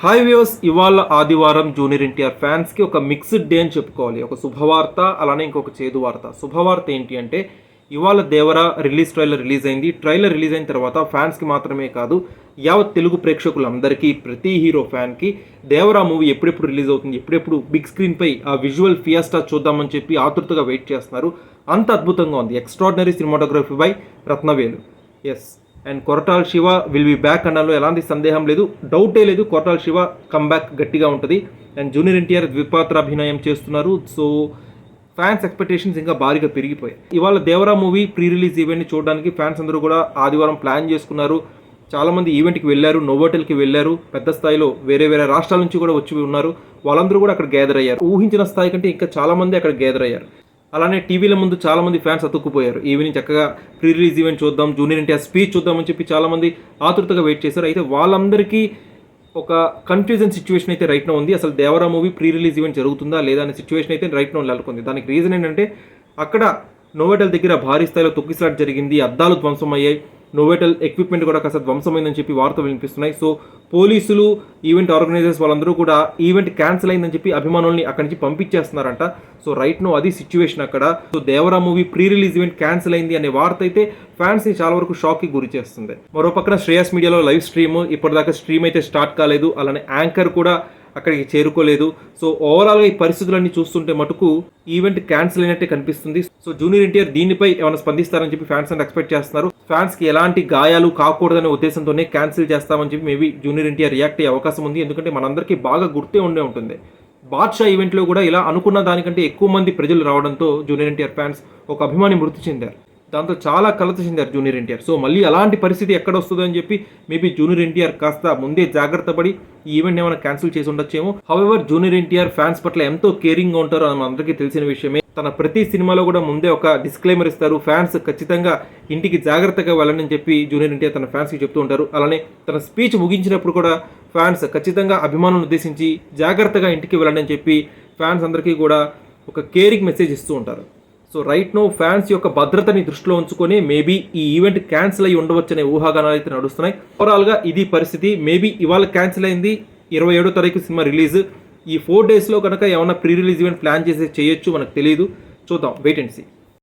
Hi viewers, ఇవాళ ఆదివారం junior NTR ఫ్యాన్స్కి ఒక మిక్స్డ్ డే అని చెప్పుకోవాలి. ఒక శుభవార్త, అలానే ఇంకొక చేదు వార్త. శుభవార్త ఏంటి అంటే ఇవాళ దేవరా ట్రైలర్ రిలీజ్ అయింది. ట్రైలర్ రిలీజ్ అయిన తర్వాత ఫ్యాన్స్కి మాత్రమే కాదు, యావత్ తెలుగు ప్రేక్షకులందరికీ, ప్రతి హీరో ఫ్యాన్కి దేవరా మూవీ ఎప్పుడెప్పుడు రిలీజ్ అవుతుంది, ఎప్పుడెప్పుడు బిగ్ స్క్రీన్పై ఆ విజువల్ ఫియాస్టా చూద్దామని చెప్పి ఆతృతగా వెయిట్ చేస్తున్నారు. అంత అద్భుతంగా ఉంది. Extraordinary cinematography by Ratnavelu. Yes, and Koratala Siva will be back అనడంలో ఎలాంటి సందేహం లేదు, డౌటే లేదు. కొరటాల శివ కమ్బ్యాక్ గట్టిగా ఉంటుంది. అండ్ జూనియర్ ఎన్టీఆర్ ద్విపాత్ర అభినయం చేస్తున్నారు. సో ఫ్యాన్స్ ఎక్స్పెక్టేషన్స్ ఇంకా భారీగా పెరిగిపోయాయి. ఇవాళ దేవరా మూవీ ప్రీ రిలీజ్ ఈవెంట్ని చూడడానికి ఫ్యాన్స్ అందరూ కూడా ఆదివారం ప్లాన్ చేసుకున్నారు. చాలామంది ఈవెంట్కి వెళ్ళారు, నోవోటెల్కి వెళ్ళారు. పెద్ద స్థాయిలో వేరే వేరే రాష్ట్రాల నుంచి కూడా వచ్చి ఉన్నారు. వాళ్ళందరూ కూడా అక్కడ గ్యాదర్ అయ్యారు. ఊహించిన స్థాయి కంటే ఇంకా చాలామంది అక్కడ గ్యాదర్ అయ్యారు. అలానే టీవీల ముందు చాలామంది ఫ్యాన్స్ అతుక్కుపోయారు. ఈవినింగ్ చక్కగా ప్రీ రిలీజ్ ఈవెంట్ చూద్దాం, జూనియర్ ఎన్టీఆర్ స్పీచ్ చూద్దామని చెప్పి చాలామంది ఆతృతగా వెయిట్ చేశారు. అయితే వాళ్ళందరికీ ఒక కన్ఫ్యూజన్ సిచ్యువేషన్ అయితే రైట్ నో ఉంది. అసలు Devara movie pre release event జరుగుతుందా లేదా అనే సిచ్యువేషన్ అయితే రైట్ నో నెలకొంది. దానికి రీజన్ ఏంటంటే అక్కడ నోవోటెల్ దగ్గర భారీ స్థాయిలో తొక్కిసలాట జరిగింది, అద్దాలు ధ్వంసం అయ్యాయి, నోవోటెల్ ఎక్విప్మెంట్ కూడా కాస్త ధ్వంసమైందని చెప్పి వార్తలు వినిపిస్తున్నాయి. సో పోలీసులు, ఈవెంట్ ఆర్గనైజర్స్ వాళ్ళందరూ కూడా ఈవెంట్ క్యాన్సిల్ అయిందని చెప్పి అభిమానుల్ని అక్కడి నుంచి పంపించేస్తున్నారంట. సో రైట్ నో అది సిచ్యువేషన్ అక్కడ. So Devara movie pre release event cancel అయింది అనే వార్త అయితే ఫ్యాన్స్ని చాలా వరకు షాక్కి గురి చేస్తుంది. మరో పక్కన శ్రేయస్ మీడియాలో లైవ్ స్ట్రీమ్, ఇప్పటిదాకా స్ట్రీమ్ అయితే స్టార్ట్ కాలేదు. అలానే యాంకర్ కూడా అక్కడికి చేరుకోలేదు. సో ఓవరాల్గా ఈ పరిస్థితులన్నీ చూస్తుంటే మటుకు ఈవెంట్ క్యాన్సిల్ అయినట్టే కనిపిస్తుంది. సో జూనియర్ ఎన్టీఆర్ దీనిపై ఏమైనా స్పందిస్తారని చెప్పి ఫ్యాన్స్ అంతా ఎక్స్పెక్ట్ చేస్తున్నారు. ఫ్యాన్స్కి ఎలాంటి గాయాలు కాకూడదనే ఉద్దేశంతోనే క్యాన్సిల్ చేస్తామని చెప్పి మేబీ జూనియర్ ఎన్టీఆర్ రియాక్ట్ అయ్యే అవకాశం ఉంది. ఎందుకంటే మనందరికీ బాగా గుర్తే ఉంటుంది. బాద్షా ఈవెంట్లో కూడా ఇలా అనుకున్న దానికంటే ఎక్కువ మంది ప్రజలు రావడంతో జూనియర్ ఎన్టీఆర్ ఫ్యాన్స్ ఒక అభిమాని మృతి చెందారు. దాంతో చాలా కలత చెందారు జూనియర్ ఎన్టీఆర్. సో మళ్ళీ అలాంటి పరిస్థితి ఎక్కడ వస్తుందో అని చెప్పి మేబీ జూనియర్ ఎన్టీఆర్ కాస్త ముందే జాగ్రత్త పడి ఈ ఈవెంట్ ఏమైనా క్యాన్సిల్ చేసి ఉండొచ్చేమో. హౌఎవర్ జూనియర్ ఎన్టీఆర్ ఫ్యాన్స్ పట్ల ఎంతో కేరింగ్గా ఉంటారో అని అందరికీ తెలిసిన విషయమే. తన ప్రతి సినిమాలో కూడా ముందే ఒక డిస్క్లైమర్ ఇస్తారు. ఫ్యాన్స్ ఖచ్చితంగా ఇంటికి జాగ్రత్తగా వెళ్ళని చెప్పి జూనియర్ ఎన్టీఆర్ తన ఫ్యాన్స్కి చెప్తూ ఉంటారు. అలానే తన స్పీచ్ ముగించినప్పుడు కూడా ఫ్యాన్స్ ఖచ్చితంగా అభిమానులను ఉద్దేశించి జాగ్రత్తగా ఇంటికి వెళ్ళండి అని చెప్పి ఫ్యాన్స్ అందరికీ కూడా ఒక కేరింగ్ మెసేజ్ ఇస్తూ ఉంటారు. సో రైట్ నో ఫ్యాన్స్ యొక్క భద్రతని దృష్టిలో ఉంచుకొని మేబీ ఈ ఈవెంట్ క్యాన్సిల్ అయ్యి ఉండవచ్చనే ఊహాగానాలు అయితే నడుస్తున్నాయి. ఓవరాల్గా ఇది పరిస్థితి. మేబీ ఇవాళ క్యాన్సిల్ అయింది, 27వ తారీఖు సినిమా రిలీజ్. ఈ 4 డేస్లో కనుక ఏమైనా ప్రీ రిలీజ్ ఈవెంట్ ప్లాన్ చేసి చేయొచ్చు, మనకు తెలియదు. చూద్దాం, వెయిట్ అండ్ సీ.